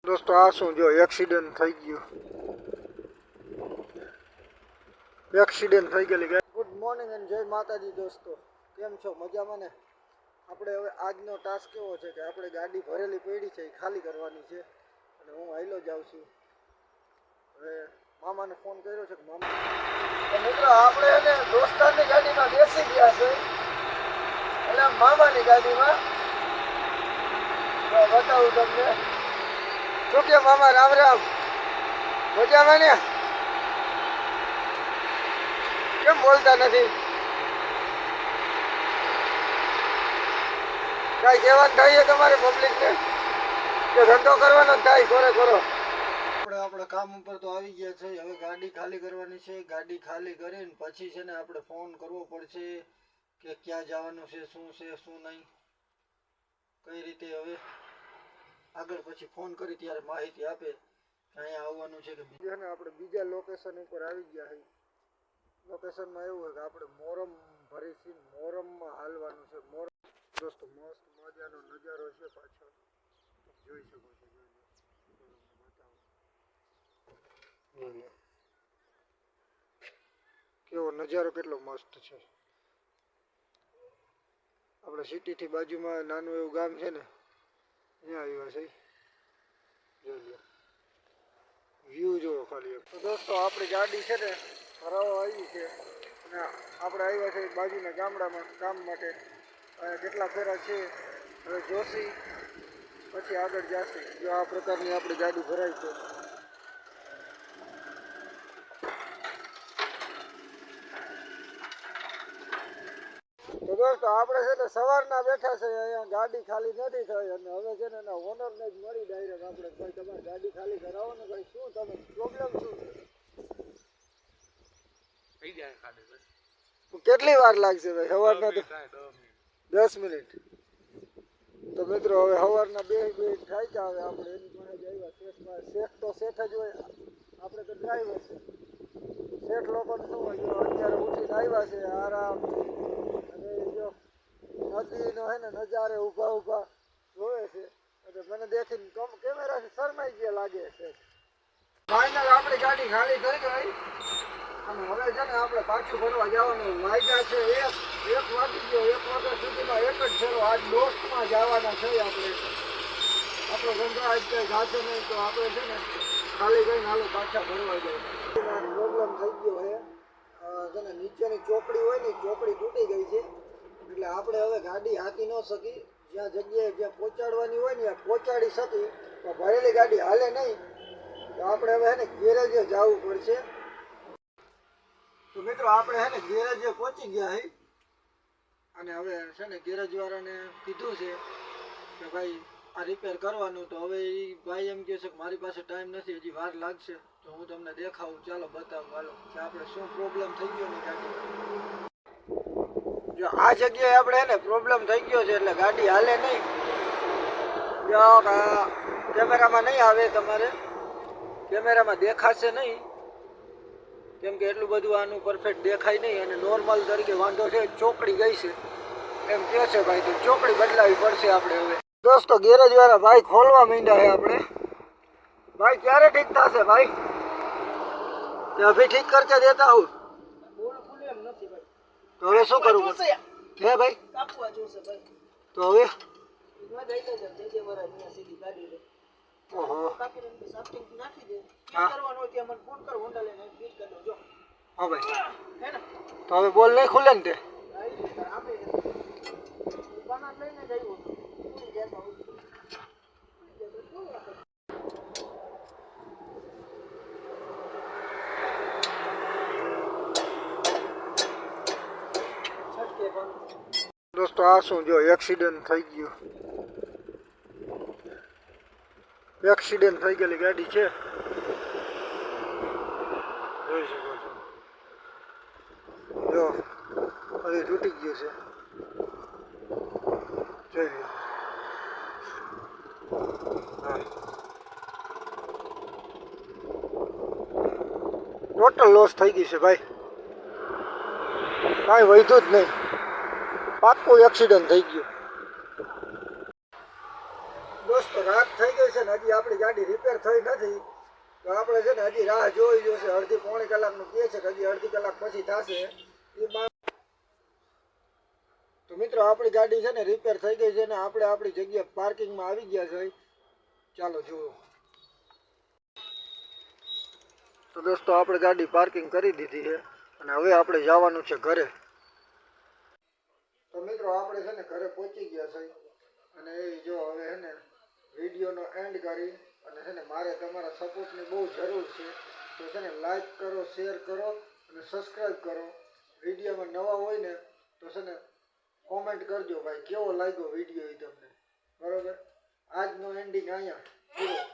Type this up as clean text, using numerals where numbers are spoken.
દોસ્તો આ શું જો એક્સિડન્ટ થઈ ગયું. એક્સિડન્ટ થઈ ગયેલી ગાડી. ગુડ મોર્નિંગ અને જય માતાજી દોસ્તો, કેમ છો? મજામાં ને? આપણે હવે આજનો ટાસ્ક કેવો છે કે આપણે ગાડી ભરેલી પડી છે એ ખાલી કરવાની છે અને હું હાઈલો જાઉં છું. હવે મામાને ફોન કર્યો છે કે મામા મિત્રો આપણે એને દોસ્તારની ગાડીમાં બેસી ગયા છે એટલે મામાની ગાડીમાં બતાવું તમને. શું કે મામા? રામ રામ. મજામાં ને? કેમ બોલતા નથી? કઈ કહેવાનું થાય તમારે પબ્લિકને કે ધંધો કરવાનો થાય? કરો. આપણે આપણા કામ ઉપર તો આવી ગયા છે. હવે ગાડી ખાલી કરવાની છે. ગાડી ખાલી કરીને પછી છે ને આપણે ફોન કરવો પડશે કે ક્યાં જવાનું છે, શું નહીં, કઈ રીતે. હવે આગળ પછી ફોન કરી ત્યારે માહિતી આપે કે અહીંયા આવવાનું છે કે બીજા ને. આપણે બીજા લોકેશન ઉપર આવી ગયા છે. લોકેશનમાં એવું હોય કે આપણે મોરમ ભરીથી મોરમમાં હાલવાનું છે. મોરમ દોસ્તો મસ્ત મજાનો નજારો છે પાછળ, જોઈ શકો છો. કેવો નજારો, કેટલો મસ્ત છે. આપણે સિટીથી બાજુમાં નાનું એવું ગામ છે ને, અહીંયા આવ્યા છે. જોઈ લો વ્યૂ જોવો ખાલી. તો દોસ્તો આપણી ગાડી છે ને હરાવવા આવી છે અને આપણે આવ્યા છે બાજુના ગામડામાં કામ માટે. કેટલા ફેરા છે હવે જોશી, પછી આગળ જશે. જો આ પ્રકારની આપણી ગાડી ભરાય છે. તો દોસ્તો આપણે છે ને સવારના બેઠા છે અહીંયા, ગાડી ખાલી નથી થઈ અને હવે છે ને એના ઓનરને જ મળી ડાયરેક્ટ આપણે. ભાઈ તમારે ગાડી ખાલી કરાવો ને ભાઈ, શું તમે પ્રોબ્લેમ શું છે? થઈ જાય ખાલી. કેટલી વાર લાગશે ભાઈ? સવારના તો 10 મિનિટ. તો મિત્રો હવે સવારના 2 મિનિટ થાય કે હવે આપણે એની પાસે જ આવ્યા. શેઠ તો શેઠ જ હોય, આપણે તો ડ્રાઈવર છે. શેઠ લોકોને શું હોય, અત્યારે ઉઠીને આવ્યા છે આરામ. અને જો નદીનો હે ને નજારે ઊભા જોવે છે એટલે મને દેખીને કેમેરાથી શરમાઈ ગયા લાગે છે. ફાઇનલ આપણી ગાડી ખાલી થઈ ગઈ અને હવે છે ને આપણે પાછું ભરવા જવાનું. વાગ્યા છે 1 વાગી ગયો. 1 વાગ્યા સુધીમાં એક જ ફેરો આજ દોસ્તમાં જવાના છે આપણે. આપણો ધંધો આજ કંઈ જાશે નહીં તો આપણે છે ને ખાલી ગઈને હાલો પાછા ભરવા જાય. પ્રોબ્લેમ થઈ ગયો છે ને નીચેની ચોકડી હોય ને ચોકડી તૂટી ગઈ છે એટલે આપણે હવે ગાડી હાંકી ન શકી. જ્યાં જગ્યાએ પહોંચાડવાની હોય ને ત્યાં પહોંચાડી શકી તો ભરેલી ગાડી હાલે નહીં. તો આપણે હવે ને ગેરેજે જવું પડશે. તો મિત્રો આપણે હે ને ગેરેજે પહોંચી ગયા છે અને હવે છે ને ગેરેજ વાળાને કીધું છે કે ભાઈ આ રિપેર કરવાનું. તો હવે એ ભાઈ એમ કહે છે કે મારી પાસે ટાઈમ નથી, હજી વાર લાગશે. તો હું તમને દેખાવું, ચાલો બતાવું હાલો કે આપણે શું પ્રોબ્લેમ થઈ ગયો ને ગાડી. જો આ જગ્યાએ આપણે હે ને પ્રોબ્લેમ થઈ ગયો છે એટલે ગાડી હાલે નહીં. જો કેમેરામાં નહીં આવે, તમારે કેમેરામાં દેખાશે નહીં કેમ કે એટલું બધું આનું પરફેક્ટ દેખાય નહીં. અને નોર્મલ તરીકે વાંધો છે, ચોકડી ગઈ છે એમ કહે છે ભાઈ. તો ચોકડી બદલાવી પડશે આપણે હવે. દોસ્તો ગેરેજ વાળા ભાઈ ખોલવા માંડ્યા છે આપણે. ભાઈ ક્યારે ઠીક થશે ભાઈ? કે અભી ઠીક કરકે દેતા હું. તો હવે શું કરવું પડશે હે ભાઈ? તો હવે ઓહો હા ભાઈ. તો હવે બોલ નહીં ખુલે ને તે? દોસ્તો આ શું જો એક્સિડન્ટ થઈ ગયું. એક્સિડન્ટ થઈ ગયેલી ગાડી છે, જોઈ શકો છો. જો હજી તૂટી ગયું છે, જોઈ લો. ટોટલ લોસ થઈ ગઈ છે ભાઈ, કાંઈ વધ્યું જ નહીં. પાક્કું એક્સિડન્ટ થઈ ગયું. દોસ્તો રાત થઈ ગઈ છે ને હજી આપણી ગાડી રિપેર થઈ નથી તો આપણે છે ને હજી રાહ જોઈ જોશે. અડધી પોણી કલાકનું કહે છે કે હજી અડધી કલાક પછી થશે એ. તો મિત્રો આપણી ગાડી છે ને રિપેર થઈ ગઈ છે ને આપણે આપણી જગ્યાએ પાર્કિંગમાં આવી ગયા છે. ચાલો જુઓ. તો દોસ્તો આપણે ગાડી પાર્કિંગ કરી દીધી છે અને હવે આપણે જવાનું છે ઘરે. તો મિત્રો આપણે છે ને ઘરે પહોંચી ગયા છે અને એ જો હવે છે ને વિડીયોનો એન્ડ કરી અને છે ને મારે તમારા સપોર્ટની બહુ જરૂર છે. તો છે ને લાઈક કરો, શેર કરો અને સબસ્ક્રાઈબ કરો. વિડીયોમાં નવા હોય ને તો છે ને કોમેન્ટ કરજો ભાઈ કેવો લાગ્યો વિડીયો એ તમને. બરોબર, આજનો એન્ડિંગ અહીંયા પૂરો.